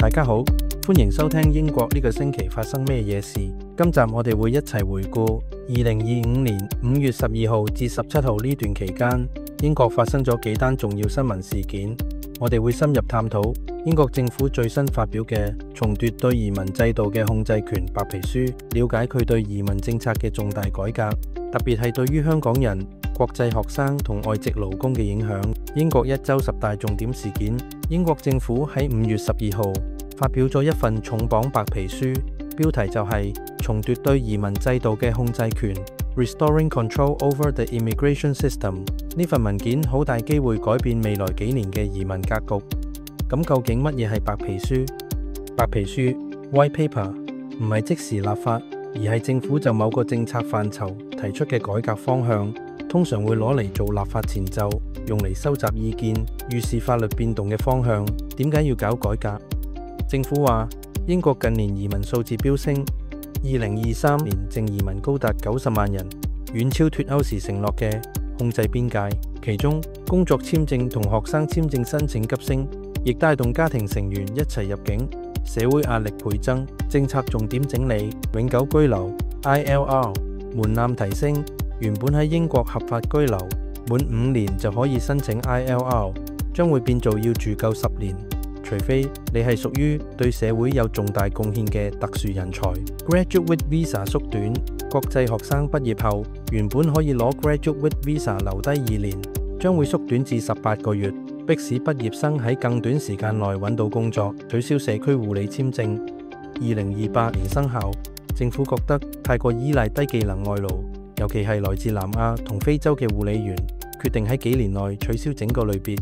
大家好，歡迎收聽英國呢個星期發生咩嘢事。今集我哋會一齊回顧2025年5月12號至17號呢段期間，英國發生咗幾單重要新聞事件。我哋會深入探討英國政府最新發表嘅重奪對移民制度嘅控制權白皮書，了解佢對移民政策嘅重大改革，特別係對於香港人、國際學生同外籍勞工嘅影響。英國一周10大重點事件。英國政府喺5月12號發表咗一份重磅白皮書，標題就係重奪對移民制度嘅控制權 Restoring Control over the Immigration System。 呢份文件好大機會改變未來幾年嘅移民格局。咁究竟乜嘢係白皮書？白皮書 White Paper 唔係即時立法，而係政府就某個政策範疇提出嘅改革方向，通常會攞嚟做立法前奏，用嚟收集意見，預示法律變動嘅方向。點解要搞改革？政府話英國近年移民數字飆升，2023年淨移民高達90萬人，遠超脫歐時承諾嘅控制邊界。其中工作簽證同學生簽證申請急升，亦帶動家庭成員一齊入境，社會壓力倍增。政策重點整理，永久居留 ILR 門檻提升，原本喺英國合法居留滿5年就可以申請 ILR， 將會變做要住夠10年，除非你係屬於對社會有重大貢獻嘅特殊人才。 Graduate Visa 縮短，國際學生畢業後原本可以攞 Graduate Visa 留低2年，將會縮短至18個月，迫使畢業生喺更短時間內揾到工作，取消社區護理簽證。2028年生效。政府覺得太過依賴低技能外勞，尤其係來自南亞同非洲嘅護理員，決定喺幾年內取消整個類別。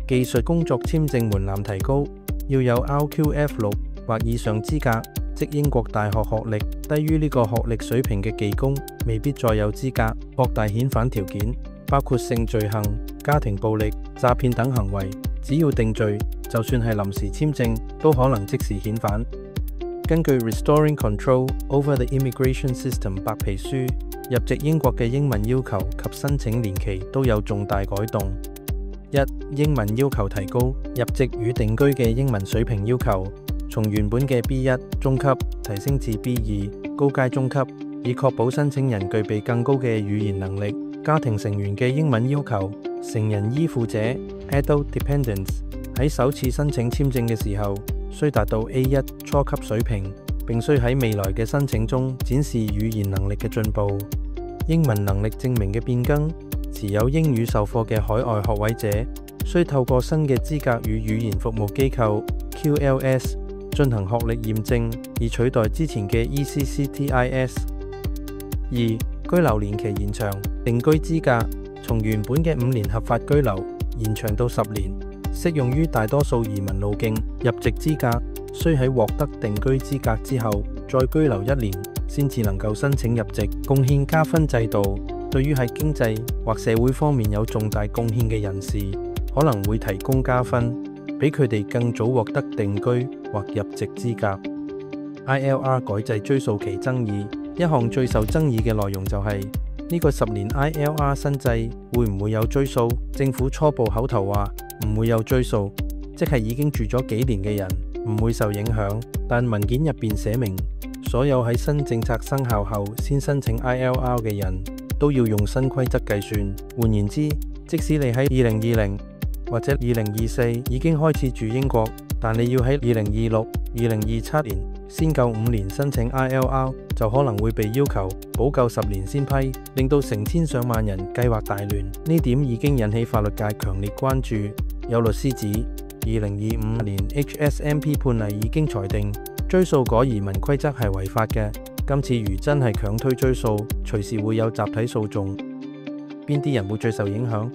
技術工作簽證門檻提高，要有 RQF6 或以上資格，即英國大學學歷，低於呢個學歷水平嘅技工未必再有資格。擴大遣返條件，包括性罪行、家庭暴力、詐騙等行為，只要定罪，就算係臨時簽證都可能即時遣返。根據 Restoring Control over the Immigration System 白皮書，入籍英國嘅英文要求及申請年期都有重大改動。1. 英文要求提高，入籍與定居嘅英文水平要求從原本嘅 B1 中級提升至 B2 高階中級，以確保申請人具備更高嘅語言能力。家庭成員嘅英文要求，成人依附者 Adult Dependents 喺首次申請簽證嘅時候，需達到 A1 初級水平，並需喺未來嘅申請中展示語言能力嘅進步。英文能力證明嘅變更，持有英語授課嘅海外學位者，需透過新嘅資格與語言服務機構 QLS 進行學歷驗證，以取代之前嘅 ECCTIS。2. 居留年期延長，定居資格從原本嘅5年合法居留延長到10年，適用於大多數移民路徑。入籍資格需喺獲得定居資格之後再居留1年，先至能夠申請入籍。貢獻加分制度對於喺經濟或社會方面有重大貢獻嘅人士，可能會提供加分，俾佢哋更早獲得定居或入籍資格。ILR 改制追溯期爭議，一項最受爭議嘅內容就係呢個10年 ILR 新制會唔會有追溯？政府初步口頭話唔會有追溯，即係已經住咗幾年嘅人唔會受影響，但文件入邊寫明，所有喺新政策生效後先申請 ILR 嘅人都要用新規則計算。換言之，即使你喺2020或者2024已經開始住英國，但你要喺2026、2027年先夠5年申請 ILR， 就可能會被要求補夠10年先批，令到成千上萬人計劃大亂。呢點已經引起法律界強烈關注。有律師指，2025年 HSMP 判例已經裁定追溯改移民規則係違法嘅。今次如真係強推追溯，隨時會有集體訴訟。邊啲人會最受影響？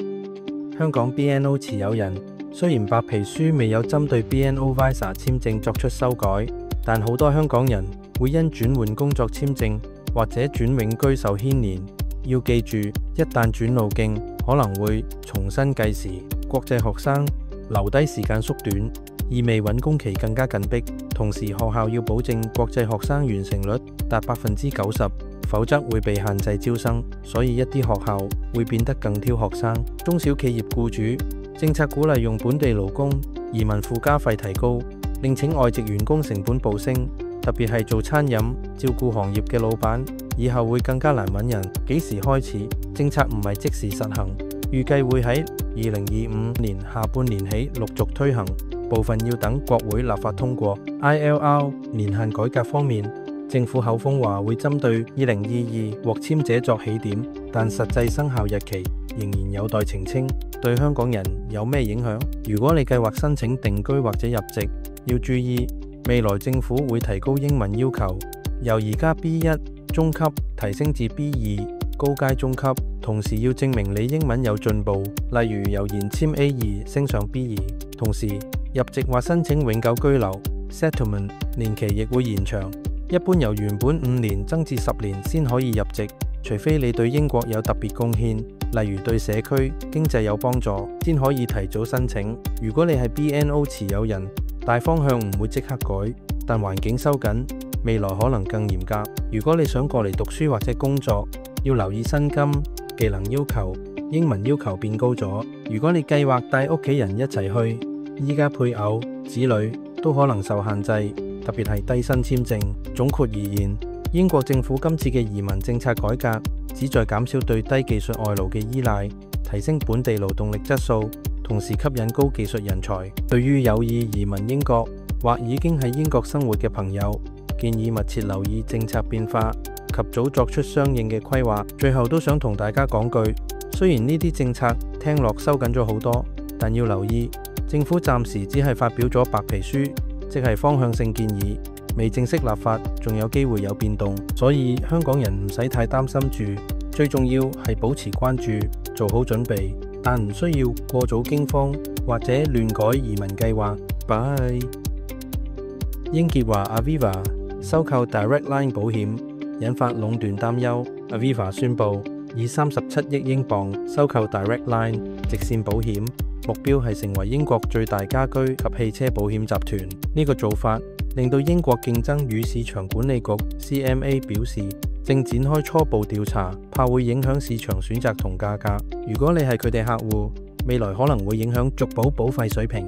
香港 BNO 持有人。雖然白皮書未有針對 BNO Visa 簽證作出修改，但好多香港人會因轉換工作簽證或者轉永居受牽連。要記住，一旦轉路徑，可能會重新計時。國際學生留低時間縮短，意味揾工期更加緊迫。同時，學校要保證國際學生完成率達90%，否則會被限制招生。所以一啲學校會變得更挑學生。中小企業僱主政策鼓勵用本地勞工，移民附加費提高，令請外籍員工成本暴升，特別係做餐飲、照顧行業嘅老闆，以後會更加難揾人。幾時開始？政策唔係即時實行，預計會喺2025年下半年起陸續推行，部分要等國會立法通過。ILR 年限改革方面，政府口風話會針對2022獲簽者作起點，但實際生效日期仍然有待澄清。對香港人有咩影響？如果你計劃申請定居或者入籍，要注意未來政府會提高英文要求，由而家 B1 中級提升至 B2 高階中級，同時要證明你英文有進步，例如由現簽 A2 升上 B2。同時入籍或申請永久居留 Settlement 年期亦會延長，一般由原本5年增至10年先可以入籍，除非你對英國有特別貢獻，例如對社區經濟有幫助，先可以提早申請。如果你係 BNO 持有人，大方向唔會即刻改，但環境收緊，未來可能更嚴格。如果你想過嚟讀書或者工作，要留意薪金、技能要求、英文要求變高咗。如果你計劃帶屋企人一齊去，依家配偶、子女都可能受限制，特別係低薪簽證。總括而言，英國政府今次嘅移民政策改革，旨在減少對低技術外勞嘅依賴，提升本地勞動力質素，同時吸引高技術人才。對於有意移民英國或已經喺英國生活嘅朋友，建議密切留意政策變化，及早作出相應嘅規劃。最後都想同大家講句，雖然呢啲政策聽落收緊咗好多，但要留意，政府暫時只係發表咗白皮書，即係方向性建議，未正式立法，仲有機會有變動，所以香港人唔使太擔心住。最重要係保持關注，做好準備，但唔需要過早驚慌或者亂改移民計劃。Bye。英傑華 Aviva 收購 Direct Line 保險，引發壟斷擔憂。Aviva 宣布以37億英鎊收購 Direct Line 直線保險，目標係成為英國最大家居及汽車保險集團。呢個做法令到英國競爭與市場管理局 CMA 表示，正展開初步調查，怕會影響市場選擇同價格。如果你係佢哋客戶，未來可能會影響續保費水平。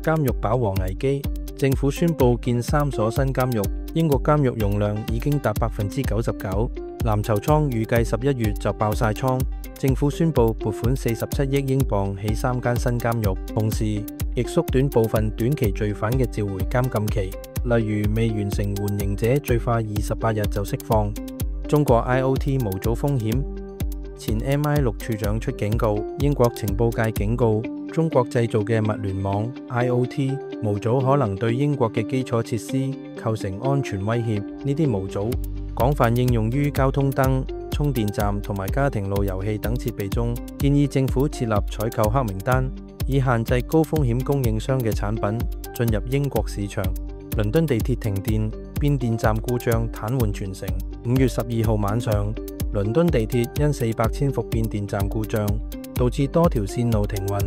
監獄飽和危機，政府宣布建3所新監獄，英國監獄容量已經達99%，藍籌倉預計11月就爆晒倉。政府宣布撥款47億英鎊起3間新監獄，同時亦縮短部分短期罪犯嘅召回監禁期，例如未完成緩刑者最快28日就釋放。中國 IoT 模組風險，前 MI6 處長出警告，英國情報界警告中國製造嘅物聯網 IoT 模組可能對英國嘅基礎設施構成安全威脅。呢啲模組廣泛應用於交通燈、充電站同埋家庭路由器等設備中，建議政府設立採購黑名單，以限制高風險供應商嘅產品進入英國市場。倫敦地鐵停電，變電站故障癱瘓全城。5月12號晚上，倫敦地鐵因400千伏變電站故障，導致多條線路停運，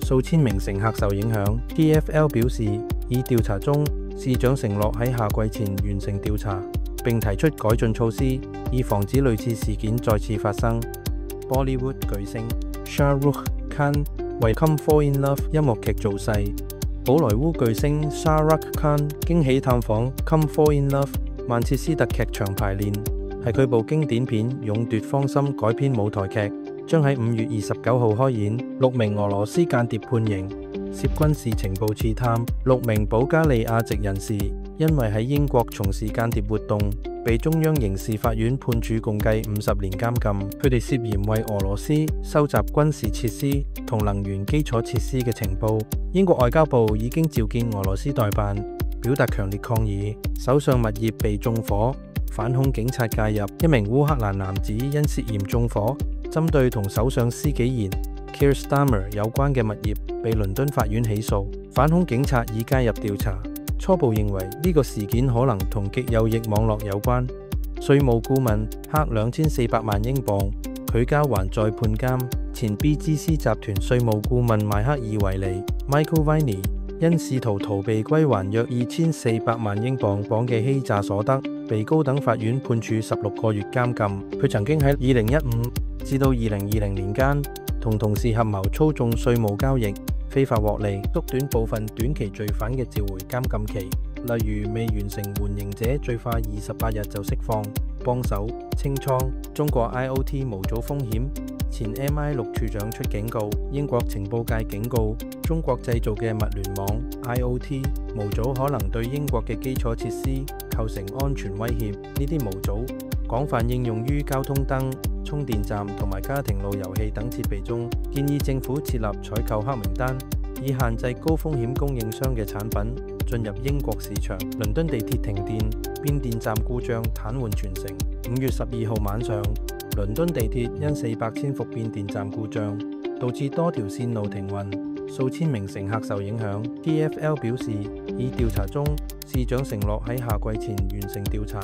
數千名乘客受影響。TfL 表示，已調查中，市長承諾喺夏季前完成調查，並提出改進措施，以防止類似事件再次發生。Bollywood 巨星 Shah Rukh Khan 為《Come Fall in Love》音樂劇造勢。寶萊塢巨星 Shah Rukh Khan 驚喜探訪《Come Fall in Love》曼徹斯特劇場排練，係佢部經典片《勇奪芳心》改編舞台劇，將喺5月29號開演。6名俄羅斯間諜判刑，涉軍事情報刺探。6名保加利亞籍人士因為喺英國從事間諜活動，被中央刑事法院判處共計50年監禁。佢哋涉嫌為俄羅斯收集軍事設施同能源基礎設施嘅情報。英國外交部已經召見俄羅斯代辦，表達強烈抗議。首相物業被縱火，反恐警察介入。一名烏克蘭男子因涉嫌縱火，針對同首相施紀賢 Keir Starmer 有關嘅物業，被倫敦法院起訴。反恐警察已介入調查，初步認為呢個事件可能同極右翼網絡有關。稅務顧問克2400萬英鎊，拒交還再判監。前 BGC 集團稅務顧問邁克爾維尼 Michael Viney 因試圖逃避歸還約2400萬英鎊嘅欺詐所得，被高等法院判處16個月監禁。佢曾經喺2015至到2020年間同同事合謀操縱稅務交易，非法獲利，縮短部分短期罪犯嘅召回監禁期，例如未完成緩刑者最快28日就釋放。幫手清倉中國 IoT 模組風險，前 MI6 處長出警告，英國情報界警告，中國製造嘅物聯網 IoT 模組可能對英國嘅基礎設施構成安全威脅。呢啲模組廣泛應用於交通燈、充電站同埋家庭路由器等設備中，建議政府設立採購黑名單，以限制高風險供應商嘅產品進入英國市場。倫敦地鐵停電，變電站故障癱瘓全城。5月12號晚上，倫敦地鐵因400千伏變電站故障，導致多條線路停運，數千名乘客受影響。TfL 表示，已調查中，市長承諾喺夏季前完成調查，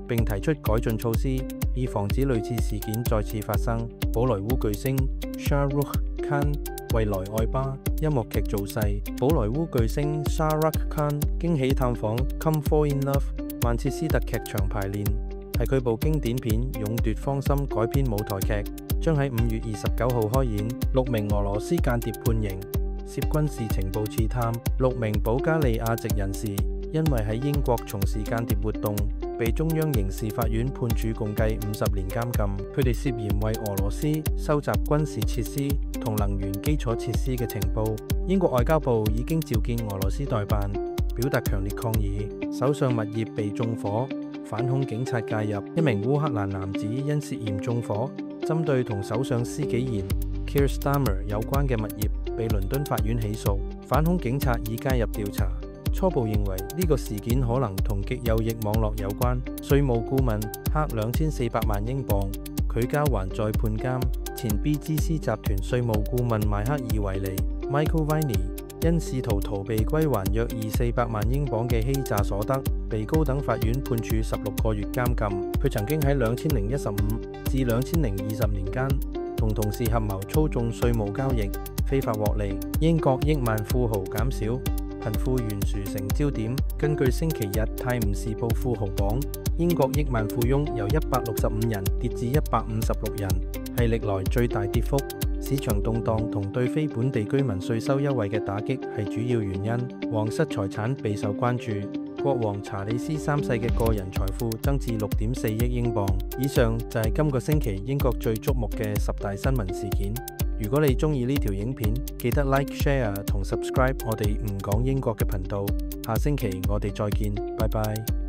並提出改進措施，以防止類似事件再次發生。寶萊塢巨星 Shah Rukh Khan 為來愛吧音樂劇造勢。寶萊塢巨星 Shah Rukh Khan 驚喜探訪《Come Fall in Love》曼徹斯特劇場排練，係佢部經典片《勇奪芳心》改編舞台劇，將喺5月29號開演。6名俄羅斯間諜判刑，涉軍事情報刺探。6名保加利亞籍人士因為喺英國從事間諜活動，被中央刑事法院判處共計50年監禁。佢哋涉嫌為俄羅斯收集軍事設施同能源基礎設施嘅情報。英國外交部已經召見俄羅斯代辦，表達強烈抗議。首相物業被縱火，反恐警察介入。一名烏克蘭男子因涉嫌縱火，針對同首相施紀賢 Keir Starmer 有關嘅物業，被倫敦法院起訴。反恐警察已介入調查，初步認為呢個事件可能同極右翼網絡有關。稅務顧問克2400萬英鎊，拒交還再判監。前 BGC 集團稅務顧問邁克爾維尼 Michael Viney 因試圖逃避歸還約400萬英鎊嘅欺詐所得，被高等法院判處16個月監禁。佢曾經喺2015至2020年間同同事合謀操縱稅務交易，非法獲利。英國億萬富豪減少，貧富懸殊成焦點。根據星期日《泰晤士報》富豪榜，英國億萬富翁由165人跌至156人，係歷來最大跌幅。市場動盪同對非本地居民稅收優惠嘅打擊係主要原因。皇室財產備受關注，國王查理斯3世嘅個人財富增至6.4億英鎊。以上就係今個星期英國最矚目嘅10大新聞事件。如果你鍾意呢條影片，記得 Like、Share 同 Subscribe 我哋唔講英國嘅頻道。下星期我哋再見，拜拜。